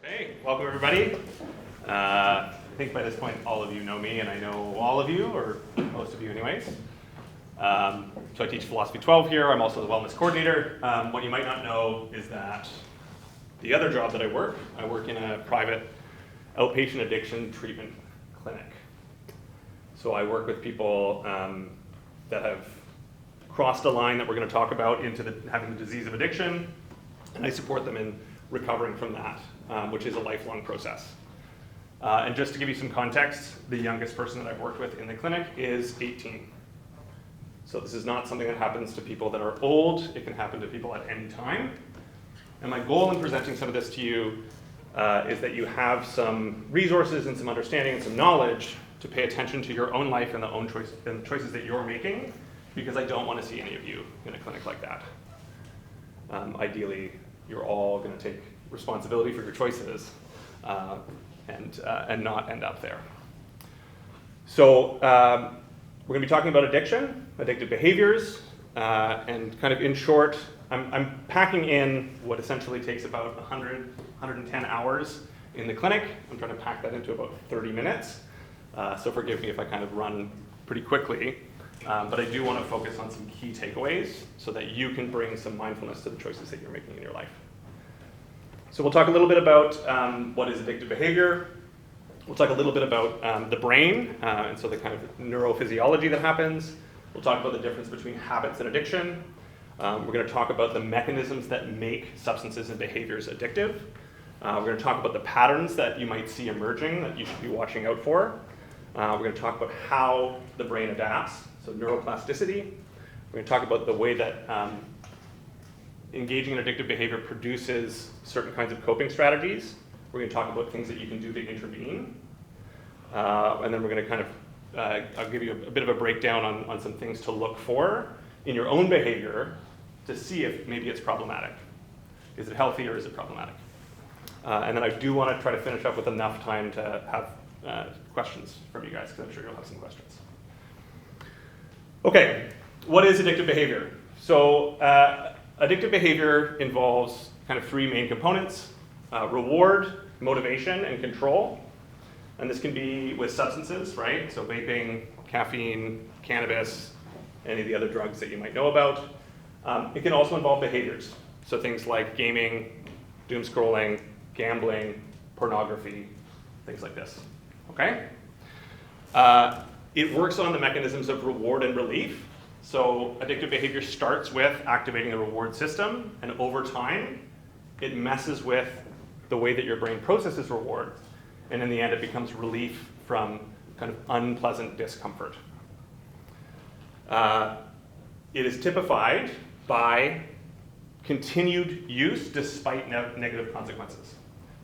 Okay, welcome everybody. I think by this point all of you know me and I know all of you, or most of you anyways. So I teach Philosophy 12 here. I'm also the wellness coordinator. What you might not know is that the other job that I work in a private outpatient addiction treatment clinic. So I work with people that have crossed a line that we're going to talk about into having the disease of addiction, and I support them in recovering from that, which is a lifelong process. And just to give you some context, the youngest person that I've worked with in the clinic is 18. So this is not something that happens to people that are old. It can happen to people at any time. And my goal in presenting some of this to you is that you have some resources and some understanding and some knowledge to pay attention to your own life and the choices that you're making, because I don't want to see any of you in a clinic like that. Ideally, you're all going to take responsibility for your choices and not end up there. So we're going to be talking about addiction, addictive behaviors, and kind of in short, I'm packing in what essentially takes about 110 hours in the clinic. I'm trying to pack that into about 30 minutes. So forgive me if I kind of run pretty quickly, but I do want to focus on some key takeaways so that you can bring some mindfulness to the choices that you're making in your life. So we'll talk a little bit about what is addictive behavior. We'll talk a little bit about the brain, and so the kind of neurophysiology that happens. We'll talk about the difference between habits and addiction. We're going to talk about the mechanisms that make substances and behaviors addictive. We're going to talk about the patterns that you might see emerging that you should be watching out for. We're going to talk about how the brain adapts, so neuroplasticity. We're going to talk about the way that engaging in addictive behavior produces certain kinds of coping strategies. We're going to talk about things that you can do to intervene. And then we're going to kind of, I'll give you a bit of a breakdown on some things to look for in your own behavior to see if maybe it's problematic. Is it healthy or is it problematic? And then I do want to try to finish up with enough time to have questions from you guys, because I'm sure you'll have some questions. Okay, what is addictive behavior? So addictive behavior involves kind of three main components: reward, motivation, and control. And this can be with substances, right? So vaping, caffeine, cannabis, any of the other drugs that you might know about. It can also involve behaviors. So things like gaming, doom scrolling, gambling, pornography, things like this, okay? It works on the mechanisms of reward and relief. So addictive behavior starts with activating the reward system, and over time, it messes with the way that your brain processes reward, and in the end, it becomes relief from kind of unpleasant discomfort. It is typified by continued use despite negative consequences.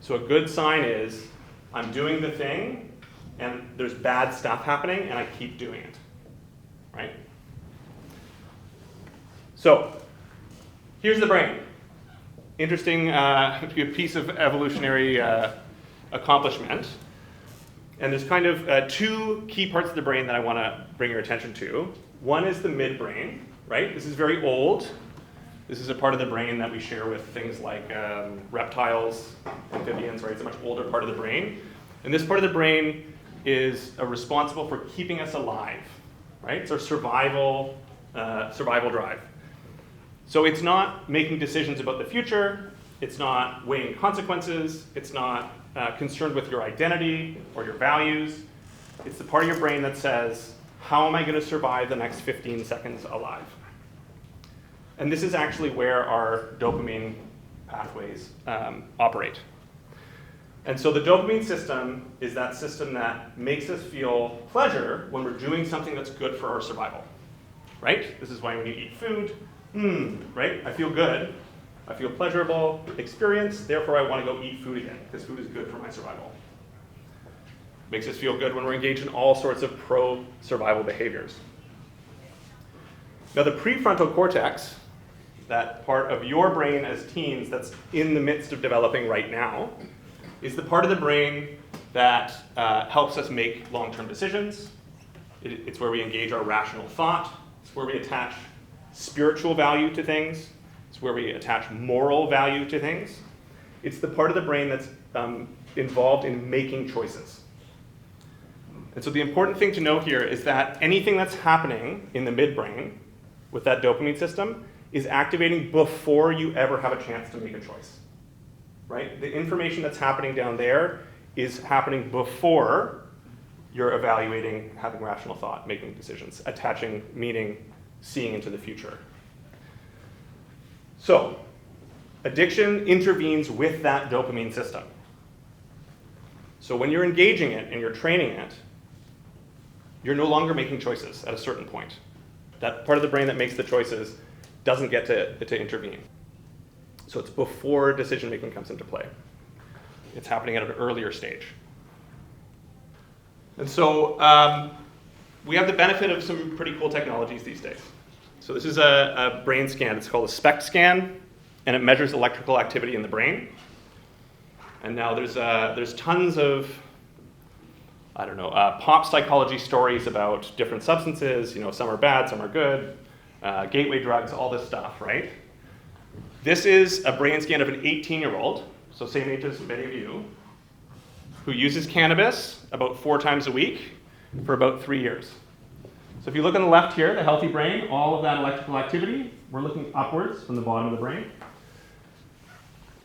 So a good sign is, I'm doing the thing, and there's bad stuff happening, and I keep doing it, right? So here's the brain. Interesting piece of evolutionary accomplishment. And there's kind of two key parts of the brain that I want to bring your attention to. One is the midbrain, right? This is very old. This is a part of the brain that we share with things like reptiles, amphibians, right? It's a much older part of the brain. And this part of the brain is responsible for keeping us alive, right? It's our survival drive. So it's not making decisions about the future. It's not weighing consequences. It's not concerned with your identity or your values. It's the part of your brain that says, how am I going to survive the next 15 seconds alive? And this is actually where our dopamine pathways operate. And so the dopamine system is that system that makes us feel pleasure when we're doing something that's good for our survival, right? This is why when you eat food, right? I feel good. I feel pleasurable experience, therefore I want to go eat food again, because food is good for my survival. Makes us feel good when we're engaged in all sorts of pro-survival behaviors. Now the prefrontal cortex, that part of your brain as teens that's in the midst of developing right now, is the part of the brain that helps us make long-term decisions. It's where we engage our rational thought. It's where we attach spiritual value to things. It's where we attach moral value to things. It's the part of the brain that's involved in making choices. And so the important thing to know here is that anything that's happening in the midbrain with that dopamine system is activating before you ever have a chance to make a choice, right? The information that's happening down there is happening before you're evaluating, having rational thought, making decisions, attaching meaning, seeing into the future. So, addiction intervenes with that dopamine system. So when you're engaging it and you're training it, you're no longer making choices at a certain point. That part of the brain that makes the choices doesn't get to intervene. So it's before decision-making comes into play. It's happening at an earlier stage. And so we have the benefit of some pretty cool technologies these days. So this is a brain scan. It's called a SPECT scan, and it measures electrical activity in the brain. And now there's tons of, pop psychology stories about different substances. Some are bad, some are good. Gateway drugs, all this stuff, right? This is a brain scan of an 18-year-old, so same age as many of you, who uses cannabis about 4 times a week for about 3 years. So if you look on the left here, the healthy brain, all of that electrical activity, we're looking upwards from the bottom of the brain.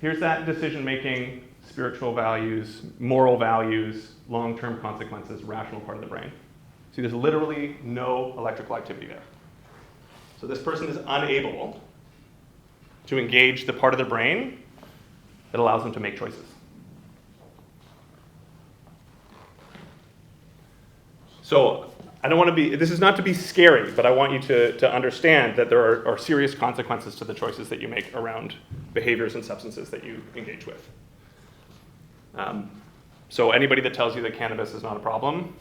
Here's that decision-making, spiritual values, moral values, long-term consequences, rational part of the brain. See, there's literally no electrical activity there. So this person is unable to engage the part of the brain that allows them to make choices. So I don't want to be, this is not to be scary, but I want you to understand that there are serious consequences to the choices that you make around behaviors and substances that you engage with. So anybody that tells you that cannabis is not a problem,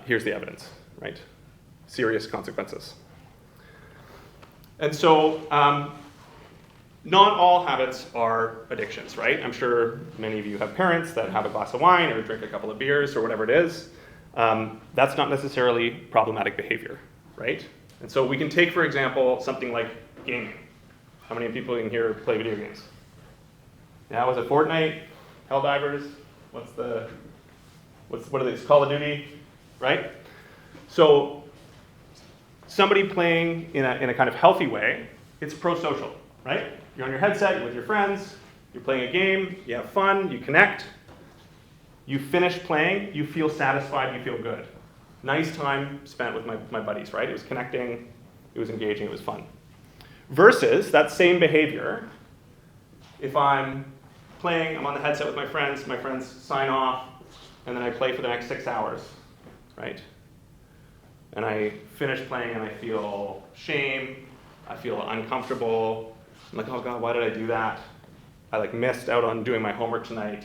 here's the evidence, right? Serious consequences. And so not all habits are addictions, right? I'm sure many of you have parents that have a glass of wine or drink a couple of beers or whatever it is. That's not necessarily problematic behavior, right? And so we can take, for example, something like gaming. How many people in here play video games? Yeah, was it Fortnite? Helldivers? What are these? Call of Duty, right? So somebody playing in a kind of healthy way, it's pro-social, right? You're on your headset, you're with your friends, you're playing a game, you have fun, you connect. You finish playing, you feel satisfied, you feel good. Nice time spent with my buddies, right? It was connecting, it was engaging, it was fun. Versus that same behavior, if I'm playing, I'm on the headset with my friends sign off, and then I play for the next 6 hours, right? And I finish playing and I feel shame, I feel uncomfortable. I'm like, oh God, why did I do that? I missed out on doing my homework tonight,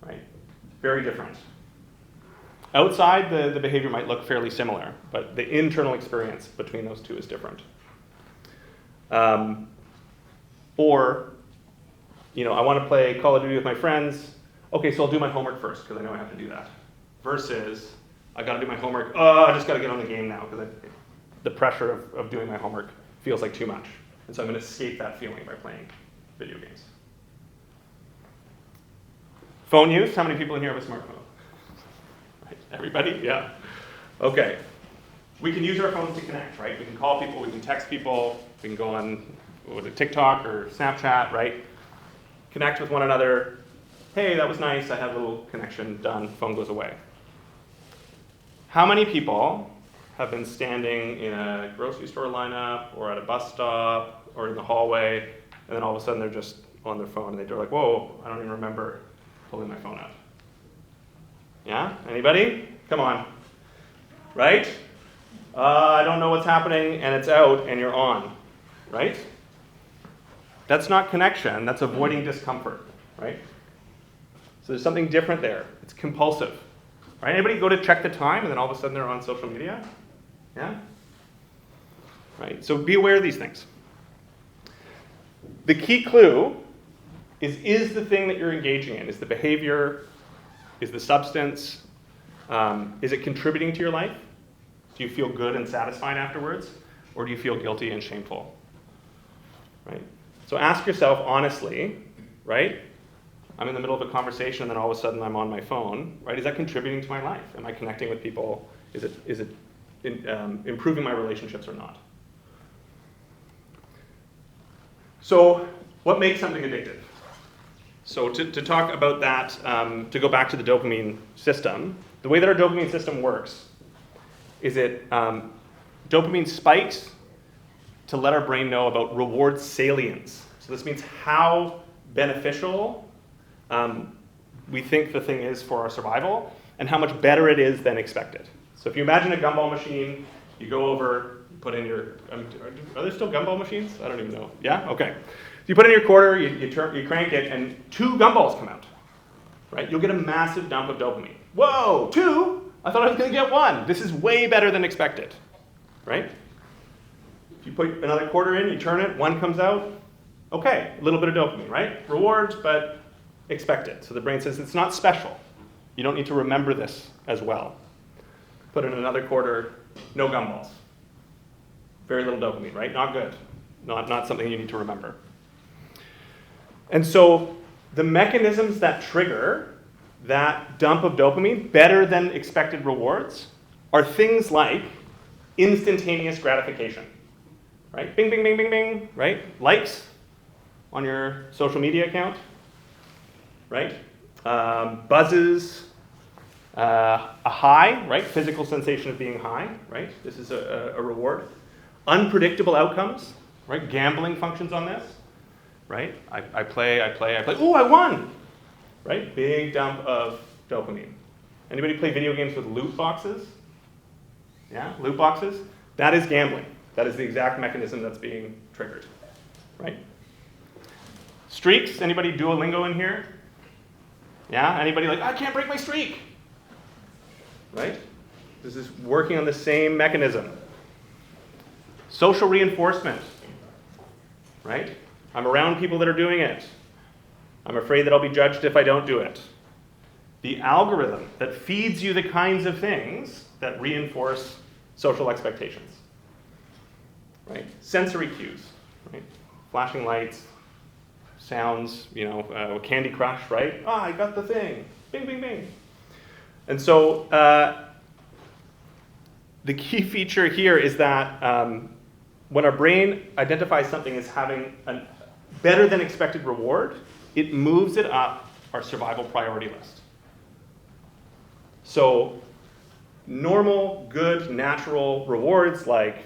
right? Very different. Outside, the behavior might look fairly similar, but the internal experience between those two is different. Or, I want to play Call of Duty with my friends. Okay, so I'll do my homework first because I know I have to do that. Versus, I got to do my homework. Oh, I just got to get on the game now because the pressure of doing my homework feels like too much. And so I'm going to escape that feeling by playing video games. Phone use. How many people in here have a smartphone? Right. Everybody? Yeah. Okay. We can use our phones to connect, right? We can call people, we can text people, we can go on TikTok or Snapchat, right? Connect with one another. Hey, that was nice. I had a little connection done. Phone goes away. How many people have been standing in a grocery store lineup or at a bus stop or in the hallway, and then all of a sudden they're just on their phone and they're like, whoa, I don't even remember pulling my phone out. Yeah? Anybody? Come on. Right? I don't know what's happening, and it's out, and you're on. Right? That's not connection. That's avoiding discomfort. Right? So there's something different there. It's compulsive. Right? Anybody go to check the time, and then all of a sudden they're on social media? Yeah? Right? So be aware of these things. The key clue is the thing that you're engaging in, is the behavior, is the substance, is it contributing to your life? Do you feel good and satisfied afterwards? Or do you feel guilty and shameful? Right? So ask yourself honestly, right? I'm in the middle of a conversation and then all of a sudden I'm on my phone, right? Is that contributing to my life? Am I connecting with people? Is it improving my relationships or not? So what makes something addictive? So to talk about that, to go back to the dopamine system, the way that our dopamine system works is dopamine spikes to let our brain know about reward salience. So this means how beneficial we think the thing is for our survival and how much better it is than expected. So if you imagine a gumball machine, you go over, put in your, are there still gumball machines? I don't even know. Yeah? Okay. So you put in your quarter, you crank it, and 2 gumballs come out, right? You'll get a massive dump of dopamine. Whoa, 2? I thought I was going to get 1. This is way better than expected, right? If you put another quarter in, you turn it, 1 comes out, okay, a little bit of dopamine, right? Rewards, but expected. So the brain says it's not special. You don't need to remember this as well. Put in another quarter, no gumballs. Very little dopamine, right? Not good. Not something you need to remember. And so the mechanisms that trigger that dump of dopamine, better than expected rewards, are things like instantaneous gratification, right? Bing, bing, bing, bing, bing, right? Likes on your social media account, right? Buzzes, a high, right? Physical sensation of being high, right? This is a reward. Unpredictable outcomes, right? Gambling functions on this, right? I play. Ooh, I won, right? Big dump of dopamine. Anybody play video games with loot boxes? Yeah, loot boxes? That is gambling. That is the exact mechanism that's being triggered, right? Streaks, anybody Duolingo in here? Yeah, anybody like, I can't break my streak, right? This is working on the same mechanism. Social reinforcement, right? I'm around people that are doing it. I'm afraid that I'll be judged if I don't do it. The algorithm that feeds you the kinds of things that reinforce social expectations, right? Sensory cues, right? Flashing lights, sounds, Candy Crush, right? Ah, I got the thing. Bing, bing, bing. And so the key feature here is that when our brain identifies something as having a better than expected reward, it moves it up our survival priority list. So normal, good, natural rewards like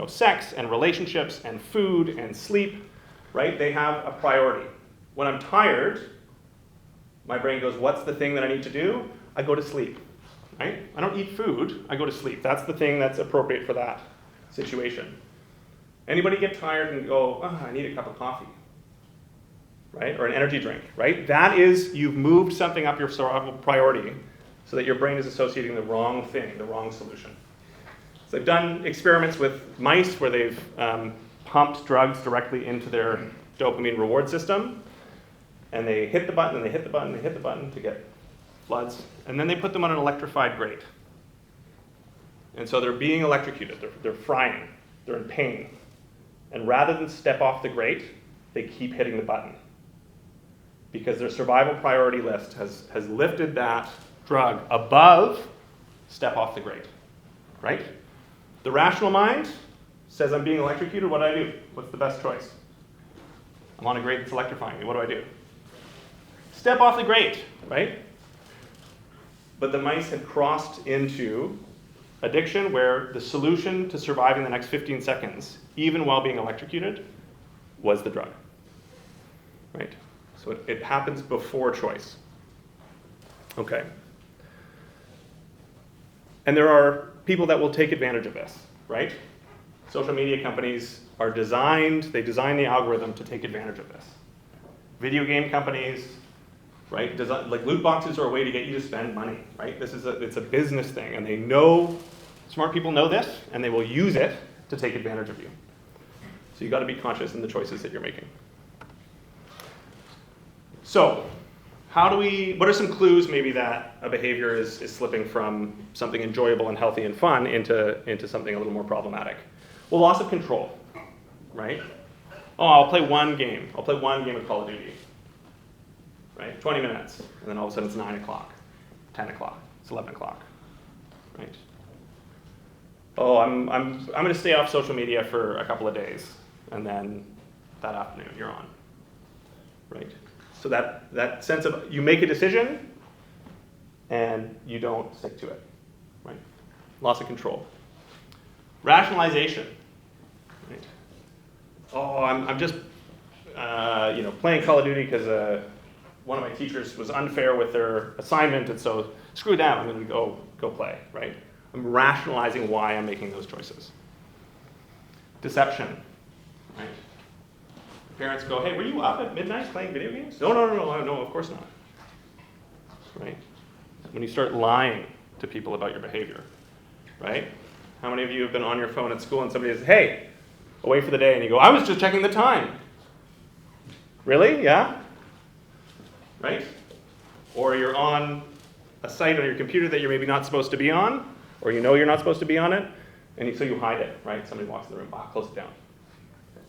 sex and relationships and food and sleep, right? They have a priority. When I'm tired, my brain goes, what's the thing that I need to do? I go to sleep, right? I don't eat food, I go to sleep. That's the thing that's appropriate for that situation. Anybody get tired and go, I need a cup of coffee, right? Or an energy drink, right? That is, you've moved something up your survival priority so that your brain is associating the wrong thing, the wrong solution. So they've done experiments with mice where they've pumped drugs directly into their dopamine reward system, and they hit the button, and they hit the button, and they hit the button to get floods, and then they put them on an electrified grate. And so they're being electrocuted, they're frying, they're in pain. And rather than step off the grate, they keep hitting the button. Because their survival priority list has lifted that drug above step off the grate, right? The rational mind says I'm being electrocuted, what do I do? What's the best choice? I'm on a grate that's electrifying me, what do I do? Step off the grate, right? But the mice had crossed into addiction where the solution to surviving the next 15 seconds, even while being electrocuted, was the drug, right? So it happens before choice. Okay. And there are people that will take advantage of this, right? Social media companies they design the algorithm to take advantage of this. Video game companies, right? Like loot boxes are a way to get you to spend money, right? It's a business thing, and they know, smart people know this, and they will use it to take advantage of you. So you got to be conscious in the choices that you're making. So, what are some clues maybe that a behavior is slipping from something enjoyable and healthy and fun into something a little more problematic? Well, loss of control, right? Oh, I'll play one game. I'll play one game of Call of Duty. Right? 20 minutes. And then all of a sudden it's 9 o'clock, 10 o'clock, it's 11 o'clock. Right? Oh, I'm going to stay off social media for a couple of days. And then that afternoon, you're on. Right? So that sense of you make a decision and you don't stick to it. Right? Loss of control. Rationalization. Right? Oh, I'm just playing Call of Duty because one of my teachers was unfair with their assignment, and so screw that, I'm going to go play. Right? I'm rationalizing why I'm making those choices. Deception. Right? Parents go, hey, were you up at midnight playing video games? No, of course not. Right? When you start lying to people about your behavior, right? How many of you have been on your phone at school and somebody says, hey, away for the day, and you go, I was just checking the time. Really? Yeah? Right? Or you're on a site on your computer that you're maybe not supposed to be on, or you know you're not supposed to be on it, and so you hide it, right? Somebody walks in the room, close it down.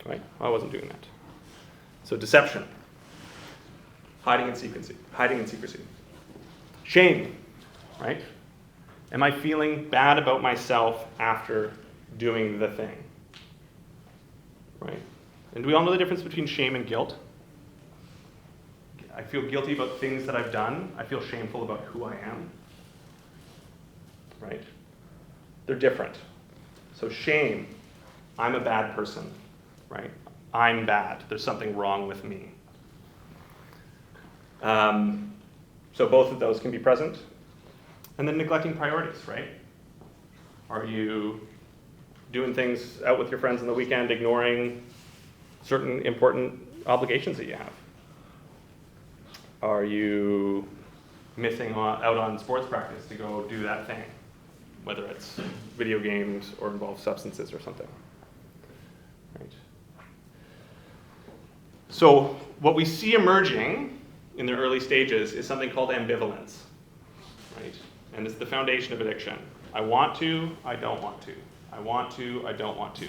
Right? I wasn't doing that. So deception. Hiding in secrecy. Shame, right? Am I feeling bad about myself after doing the thing? Right? And do we all know the difference between shame and guilt? I feel guilty about things that I've done. I feel shameful about who I am. Right? They're different. So shame, I'm a bad person, right? I'm bad. There's something wrong with me. So both of those can be present. And then neglecting priorities, right? Are you doing things out with your friends on the weekend, ignoring certain important obligations that you have? Are you missing out on sports practice to go do that thing, whether it's video games or involves substances or something? Right. So what we see emerging in the early stages is something called ambivalence, right? And it's the foundation of addiction. I want to, I don't want to. I want to, I don't want to.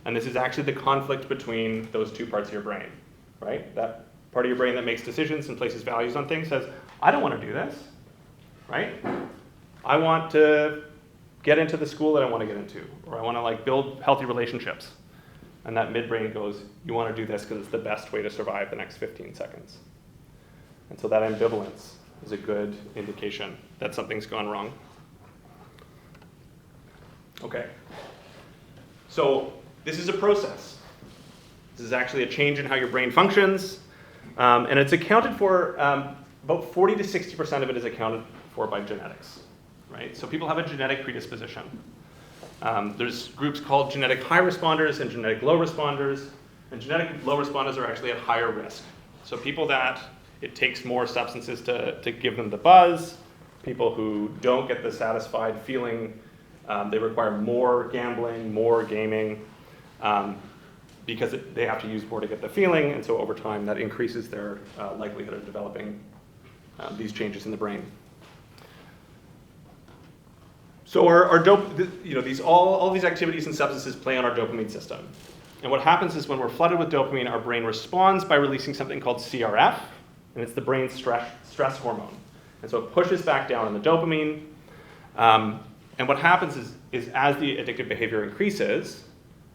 And this is actually the conflict between those two parts of your brain, right? That part of your brain that makes decisions and places values on things says, I don't want to do this, right? I want to get into the school that I want to get into, or I want to build healthy relationships. And that midbrain goes, you want to do this because it's the best way to survive the next 15 seconds. And so that ambivalence is a good indication that something's gone wrong. Okay. So this is a process. This is actually a change in how your brain functions. And it's accounted for, about 40 to 60% of it is accounted for by genetics. Right? So people have a genetic predisposition. There's groups called genetic high responders and genetic low responders. And genetic low responders are actually at higher risk. So people that it takes more substances to give them the buzz, people who don't get the satisfied feeling, they require more gambling, more gaming, because they have to use more to get the feeling, and so over time that increases their likelihood of developing these changes in the brain. So all these activities and substances play on our dopamine system. And what happens is when we're flooded with dopamine, our brain responds by releasing something called CRF, and it's the brain's stress hormone. And so it pushes back down on the dopamine. And what happens is as the addictive behavior increases,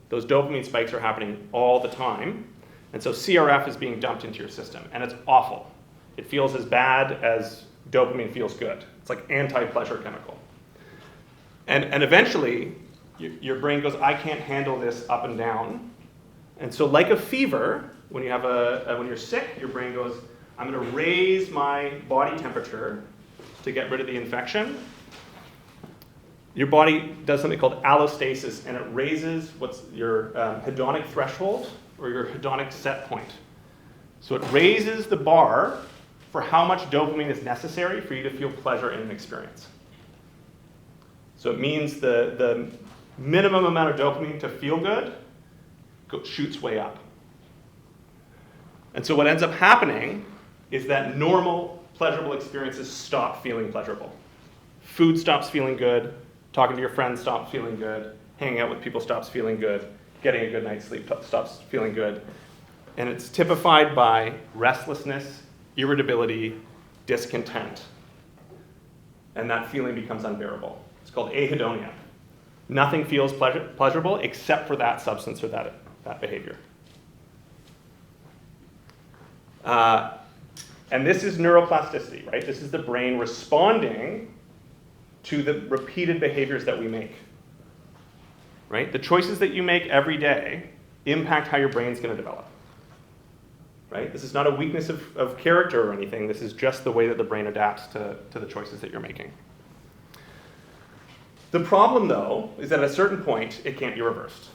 those dopamine spikes are happening all the time. And so CRF is being dumped into your system, and it's awful. It feels as bad as dopamine feels good. It's like anti-pleasure chemical. And eventually, your brain goes, I can't handle this up and down. And so like a fever, when you're sick, your brain goes, I'm going to raise my body temperature to get rid of the infection. Your body does something called allostasis, and it raises what's your hedonic threshold, or your hedonic set point. So it raises the bar for how much dopamine is necessary for you to feel pleasure in an experience. So it means the minimum amount of dopamine to feel good shoots way up. And so what ends up happening is that normal pleasurable experiences stop feeling pleasurable. Food stops feeling good, talking to your friends stops feeling good, hanging out with people stops feeling good, getting a good night's sleep stops feeling good. And it's typified by restlessness, irritability, discontent. And that feeling becomes unbearable. It's called ahedonia. Nothing feels pleasurable except for that substance or that behavior. And this is neuroplasticity, right? This is the brain responding to the repeated behaviors that we make. Right? The choices that you make every day impact how your brain's going to develop. Right? This is not a weakness of character or anything. This is just the way that the brain adapts to the choices that you're making. The problem, though, is that at a certain point, it can't be reversed.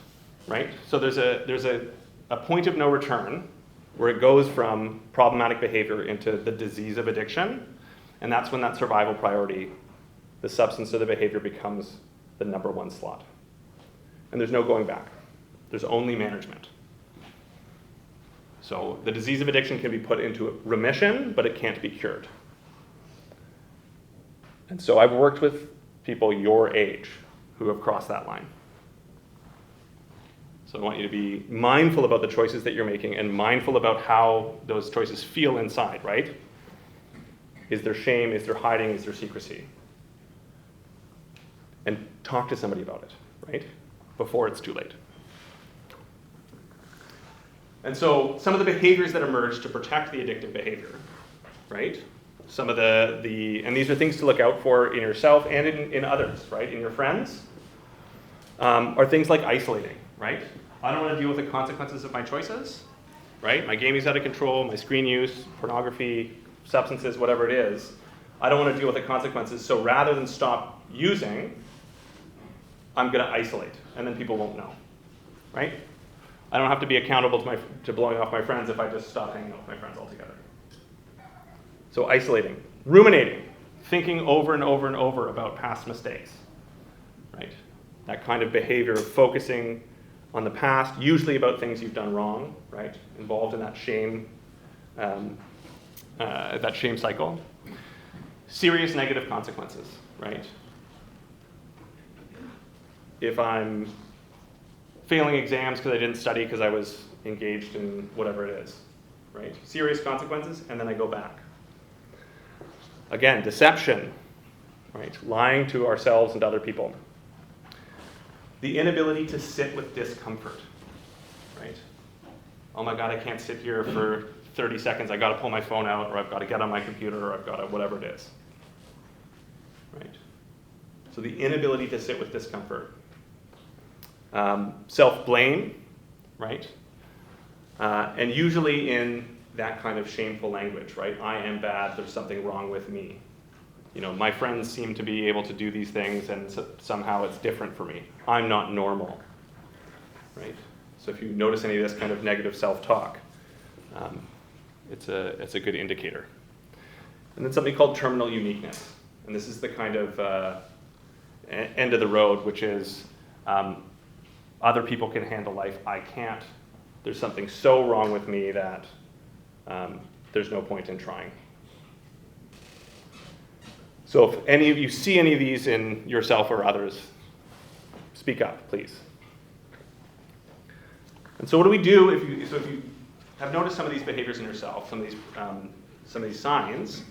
Right? So there's a point of no return where it goes from problematic behavior into the disease of addiction, and that's when that survival priority, the substance or the behavior, becomes the number one slot. And there's no going back. There's only management. So the disease of addiction can be put into remission, but it can't be cured. And so I've worked with people your age who have crossed that line. So I want you to be mindful about the choices that you're making and mindful about how those choices feel inside, right? Is there shame? Is there hiding? Is there secrecy? And talk to somebody about it, right? Before it's too late. And so some of the behaviors that emerge to protect the addictive behavior, right? Some of and these are things to look out for in yourself and in others, right? In your friends, are things like isolating, right? I don't want to deal with the consequences of my choices, right? My gaming's out of control, my screen use, pornography, substances, whatever it is. I don't want to deal with the consequences, so rather than stop using, I'm going to isolate, and then people won't know, right? I don't have to be accountable to blowing off my friends if I just stop hanging out with my friends altogether. So isolating, ruminating, thinking over and over and over about past mistakes, right? That kind of behavior of focusing on the past, usually about things you've done wrong, right? Involved in that shame cycle. Serious negative consequences, right? If I'm failing exams because I didn't study because I was engaged in whatever it is, right? Serious consequences, and then I go back. Again, deception, right? Lying to ourselves and to other people. The inability to sit with discomfort, right? Oh my God, I can't sit here for 30 seconds. I got to pull my phone out, or I've got to get on my computer, or I've got to whatever it is, right? So the inability to sit with discomfort. Self-blame, right? And usually in that kind of shameful language, right? I am bad, there's something wrong with me. You know, my friends seem to be able to do these things and somehow it's different for me. I'm not normal, right? So if you notice any of this kind of negative self-talk, it's a good indicator. And then something called terminal uniqueness. And this is the kind of end of the road, which is other people can handle life, I can't. There's something so wrong with me that there's no point in trying. So if any of you see any of these in yourself or others, speak up, please. And so what do we do if you have noticed some of these behaviors in yourself, some of these signs?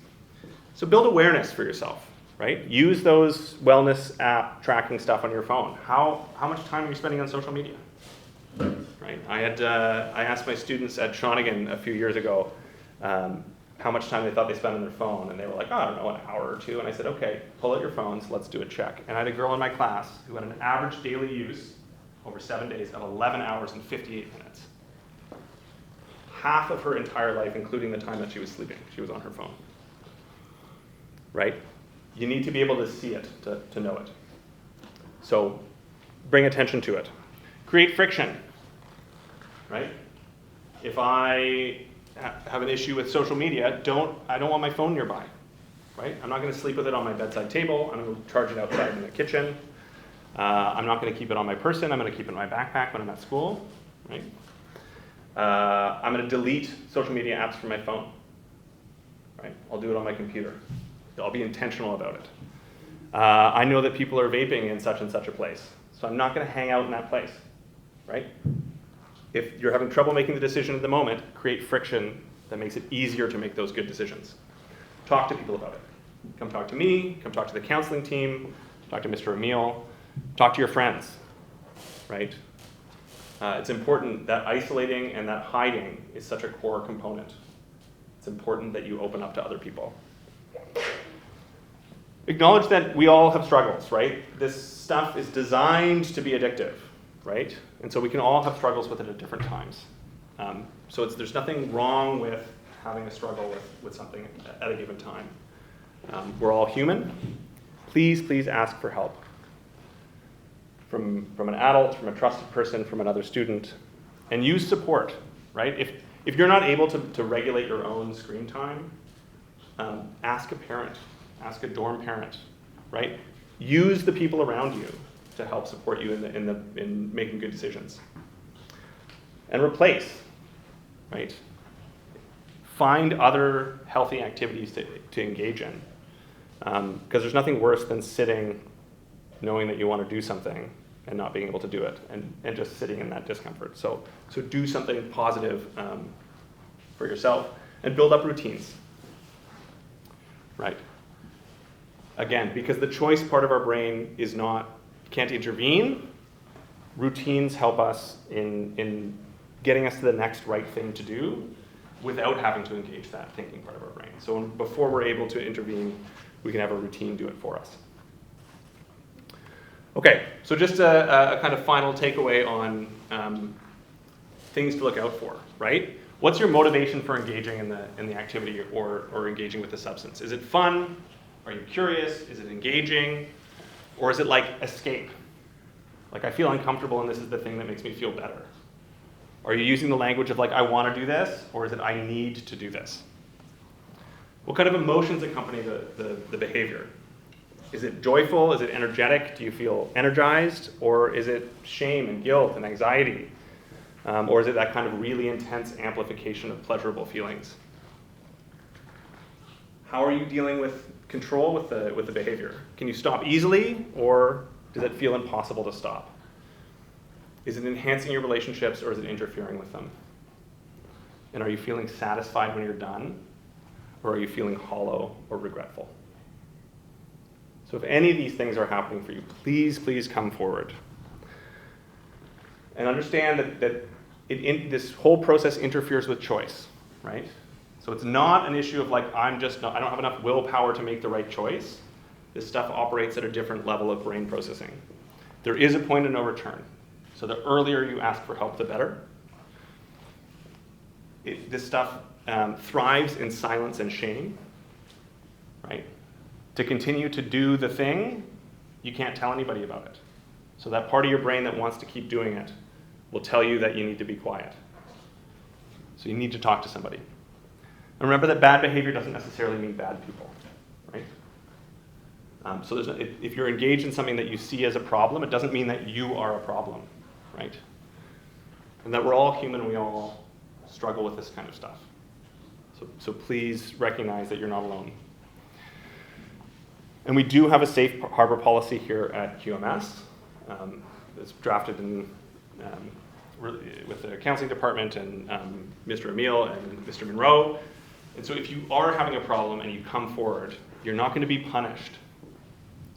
So build awareness for yourself, right? Use those wellness app tracking stuff on your phone. How much time are you spending on social media? Right? I asked my students at Shawnigan a few years ago how much time they thought they spent on their phone, and they were like, oh, I don't know, an hour or two. And I said, okay, pull out your phones, let's do a check. And I had a girl in my class who had an average daily use over 7 days of 11 hours and 58 minutes. Half of her entire life, including the time that she was sleeping, she was on her phone. Right? You need to be able to see it, to know it. So bring attention to it. Create friction. Right? If I have an issue with social media, I don't want my phone nearby. Right? I'm not going to sleep with it on my bedside table. I'm going to charge it outside in the kitchen. I'm not going to keep it on my person. I'm going to keep it in my backpack when I'm at school. Right? I'm going to delete social media apps from my phone. Right? I'll do it on my computer. I'll be intentional about it. I know that people are vaping in such and such a place, so I'm not going to hang out in that place. Right? if you're having trouble making the decision at the moment, create friction that makes it easier to make those good decisions. Talk to people about it. Come talk to me, come talk to the counseling team, talk to Mr. Emile, talk to your friends, right? It's important that isolating and that hiding is such a core component. It's important that you open up to other people. Acknowledge that we all have struggles, right? This stuff is designed to be addictive, right? And so we can all have struggles with it at different times. So there's nothing wrong with having a struggle with something at a given time. We're all human. Please ask for help. From an adult, from a trusted person, from another student. And use support, right? If you're not able to regulate your own screen time, ask a parent, ask a dorm parent, right? Use the people around you to help support you in making good decisions. And replace, right? Find other healthy activities to engage in. Because there's nothing worse than sitting knowing that you want to do something and not being able to do it, and just sitting in that discomfort. So do something positive for yourself, and build up routines, right? Again, because the choice part of our brain can't intervene, routines help us in getting us to the next right thing to do without having to engage that thinking part of our brain. So before we're able to intervene, we can have a routine do it for us. Okay, so just a kind of final takeaway on things to look out for, right? What's your motivation for engaging in the activity or engaging with the substance? Is it fun? Are you curious? Is it engaging? Or is it like escape? Like, I feel uncomfortable and this is the thing that makes me feel better. Are you using the language of like, I want to do this? Or is it, I need to do this? What kind of emotions accompany the behavior? Is it joyful? Is it energetic? Do you feel energized? Or is it shame and guilt and anxiety? Or is it that kind of really intense amplification of pleasurable feelings? How are you dealing with control with the behavior? Can you stop easily, or does it feel impossible to stop? Is it enhancing your relationships, or is it interfering with them? And are you feeling satisfied when you're done, or are you feeling hollow or regretful? So if any of these things are happening for you, please come forward. And understand that this whole process interferes with choice, right? So it's not an issue of like, I don't have enough willpower to make the right choice. This stuff operates at a different level of brain processing. There is a point of no return. So the earlier you ask for help, the better. This stuff thrives in silence and shame, right? To continue to do the thing, you can't tell anybody about it. So that part of your brain that wants to keep doing it will tell you that you need to be quiet. So you need to talk to somebody. And remember that bad behavior doesn't necessarily mean bad people, right? So if you're engaged in something that you see as a problem, it doesn't mean that you are a problem, right? And that we're all human and we all struggle with this kind of stuff. So please recognize that you're not alone. And we do have a safe harbor policy here at QMS. It's drafted with the counseling department and Mr. Emile and Mr. Monroe. And so if you are having a problem and you come forward, you're not going to be punished,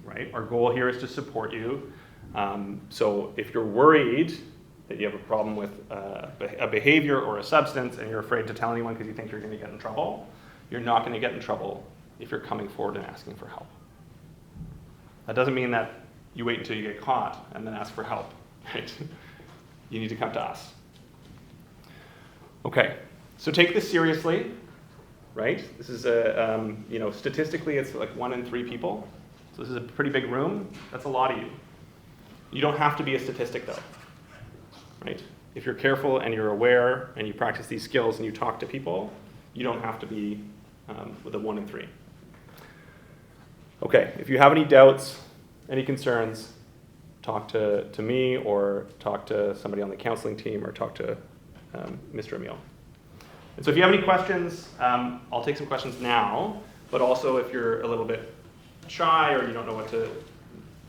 right? Our goal here is to support you. So if you're worried that you have a problem with a behavior or a substance and you're afraid to tell anyone because you think you're going to get in trouble, you're not going to get in trouble if you're coming forward and asking for help. That doesn't mean that you wait until you get caught and then ask for help, right? You need to come to us. Okay, so take this seriously, right? This is statistically it's like 1 in 3 people. So this is a pretty big room. That's a lot of you. You don't have to be a statistic though, right? If you're careful and you're aware and you practice these skills and you talk to people, you don't have to be with a 1 in 3. Okay, if you have any doubts, any concerns, talk to me or talk to somebody on the counseling team or talk to Mr. Emile. And so if you have any questions, I'll take some questions now, but also if you're a little bit shy or you don't know or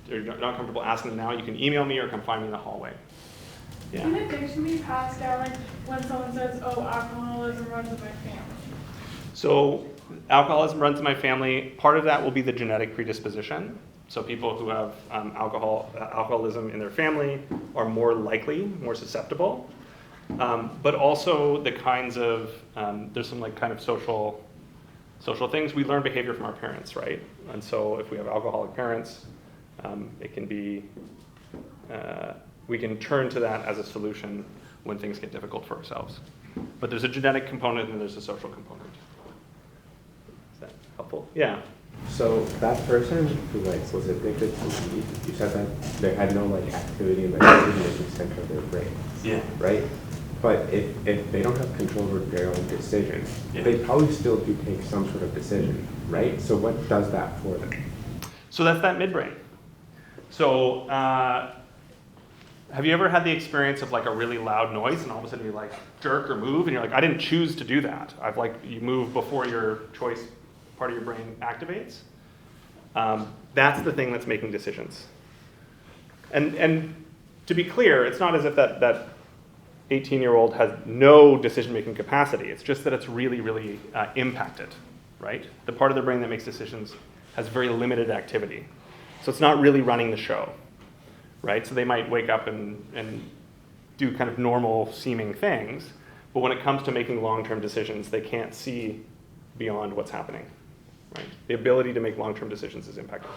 you're not comfortable asking them now, you can email me or come find me in the hallway. Yeah. Can addiction be passed down, like when someone says, oh, alcoholism runs in my family? So alcoholism runs in my family. Part of that will be the genetic predisposition. So people who have alcoholism in their family are more likely, more susceptible. But also the kinds of, there's some like kind of social things. We learn behavior from our parents, right? And so if we have alcoholic parents, it can be, we can turn to that as a solution when things get difficult for ourselves. But there's a genetic component and there's a social component. Is that helpful? Yeah. So that person who was addicted to weed, you said that they had no activity in the decision-making center of their brain. Yeah. Right? But if they don't have control over their own decisions, Yeah. they probably still do take some sort of decision, right? So what does that for them? So that's that midbrain. So have you ever had the experience of a really loud noise and all of a sudden you jerk or move and you're like, I didn't choose to do that. You move before your choice part of your brain activates. That's the thing that's making decisions. And to be clear, it's not as if that 18-year-old has no decision-making capacity. It's just that it's really, really impacted, right? The part of the brain that makes decisions has very limited activity. So it's not really running the show, right? So they might wake up and do kind of normal seeming things, but when it comes to making long-term decisions, they can't see beyond what's happening, right? The ability to make long-term decisions is impacted.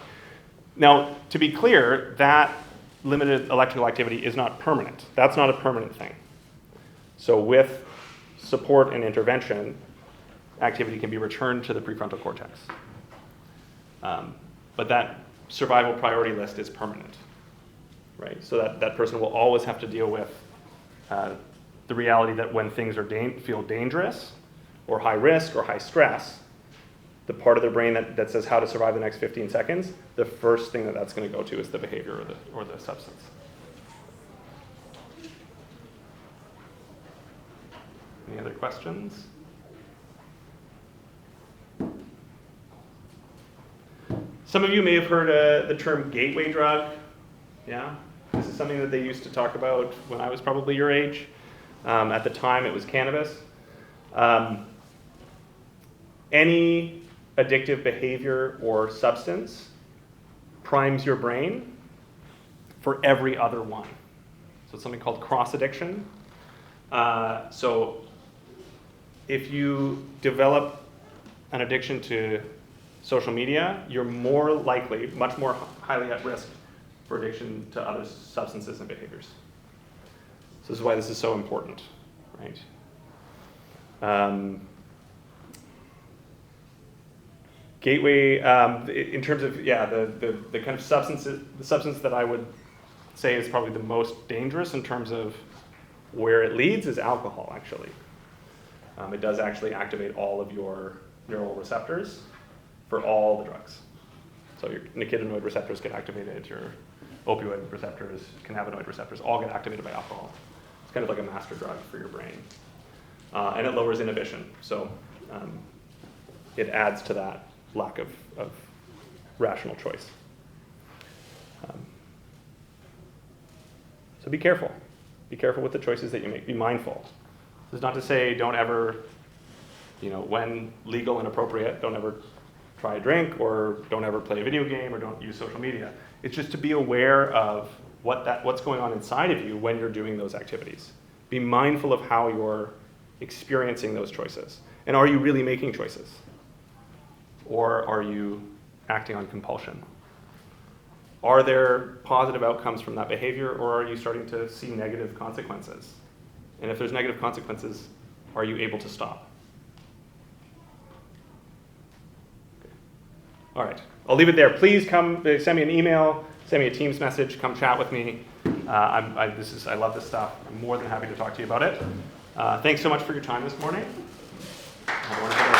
Now, to be clear, that limited electrical activity is not permanent. That's not a permanent thing. So with support and intervention, activity can be returned to the prefrontal cortex. But that survival priority list is permanent, right? So that person will always have to deal with the reality that when things feel dangerous or high risk or high stress, the part of their brain that says how to survive the next 15 seconds, the first thing that's going to go to is the behavior or the substance. Any other questions? Some of you may have heard the term gateway drug. Yeah? This is something that they used to talk about when I was probably your age. At the time, it was cannabis. Any addictive behavior or substance primes your brain for every other one. So it's something called cross-addiction. So if you develop an addiction to social media, you're more likely, much more highly at risk for addiction to other substances and behaviors. So this is why this is so important, right? Gateway, in terms of, the kind of the substance that I would say is probably the most dangerous in terms of where it leads is alcohol, actually. It does actually activate all of your neural receptors for all the drugs. So your nicotinoid receptors get activated, your opioid receptors, cannabinoid receptors, all get activated by alcohol. It's kind of like a master drug for your brain. And it lowers inhibition, so it adds to that lack of rational choice. So be careful. Be careful with the choices that you make. Be mindful. This is not to say don't ever, when legal and appropriate, don't ever try a drink or don't ever play a video game or don't use social media. It's just to be aware of what's going on inside of you when you're doing those activities. Be mindful of how you're experiencing those choices. And are you really making choices? Or are you acting on compulsion? Are there positive outcomes from that behavior, or are you starting to see negative consequences? And if there's negative consequences, are you able to stop? Okay. All right, I'll leave it there. Please come, send me an email, send me a Teams message, come chat with me. I love this stuff. I'm more than happy to talk to you about it. Thanks so much for your time this morning. Have a wonderful day.